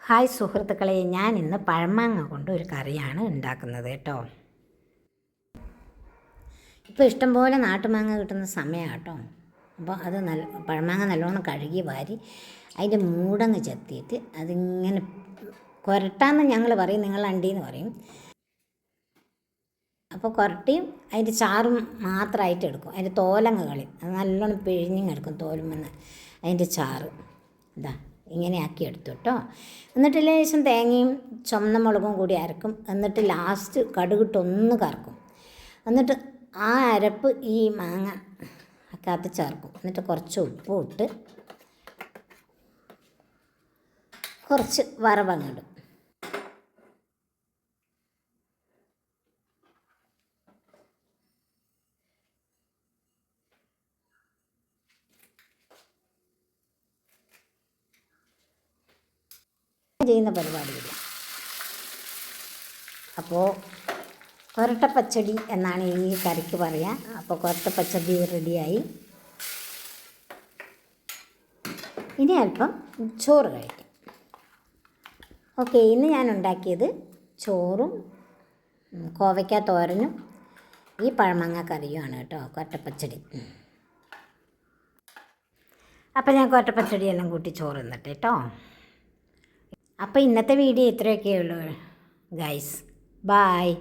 Hi സുഹൃത്തുക്കളെ, ഞാൻ ഇന്ന് പഴമാങ്ങ കൊണ്ട് ഒരു കറിയാണ് ഉണ്ടാക്കുന്നത് കേട്ടോ. ഇപ്പോൾ ഇഷ്ടംപോലെ നാട്ടുമാങ്ങ കിട്ടുന്ന സമയമാണ് കേട്ടോ. അപ്പോൾ അത് പഴമാങ്ങ നല്ലോണം കഴുകി വാരി അതിൻ്റെ മൂടങ്ങ് ചെത്തിയിട്ട് അതിങ്ങനെ കൊരട്ടാന്ന് ഞങ്ങൾ പറയും, നിങ്ങൾ അണ്ടിയെന്ന് പറയും. അപ്പോൾ കൊരട്ടിയും അതിൻ്റെ ചാറും മാത്രമായിട്ട് എടുക്കും. അതിൻ്റെ തോലങ്ങ് കളയും. അത് നല്ലോണം പിഴിഞ്ഞെടുക്കും തോലുമെന്ന് അതിൻ്റെ ചാറ്. ഇതാ ഇങ്ങനെ ആക്കി എടുത്തു കേട്ടോ. എന്നിട്ട് ലേശം തേങ്ങയും ചുവന്ന മുളകും കൂടി അരക്കും. എന്നിട്ട് ലാസ്റ്റ് കടുകിട്ടൊന്ന് കറക്കും. എന്നിട്ട് ആ അരപ്പ് ഈ മാങ്ങ അകത്ത് ചേർക്കും. എന്നിട്ട് കുറച്ച് ഉപ്പും ഇട്ട് കുറച്ച് വറവങ്ങിടും. ചെയ്യുന്ന പരിപാടിയില്ല. അപ്പോൾ കൊരട്ടപ്പച്ചടി എന്നാണ് ഈ കറിക്ക് പറയുക. അപ്പോൾ കൊരട്ടപ്പച്ചടി റെഡിയായി. ഇനി അല്പം ചോറ് കഴിക്കും. ഓക്കെ, ഇന്ന് ഞാൻ ഉണ്ടാക്കിയത് ചോറും കോവയ്ക്ക തോരനും ഈ പഴമാങ്ങ കറിയുമാണ് കേട്ടോ, കൊരട്ടപ്പച്ചടി. അപ്പോൾ ഞാൻ കൊരട്ടപ്പച്ചടി എല്ലാം കൂട്ടി ചോറ് തിന്നിട്ട് കേട്ടോ. അപ്പോൾ ഇന്നത്തെ വീഡിയോ ഇത്രയൊക്കെയുള്ളൂ ഗൈസ്. ബായ്.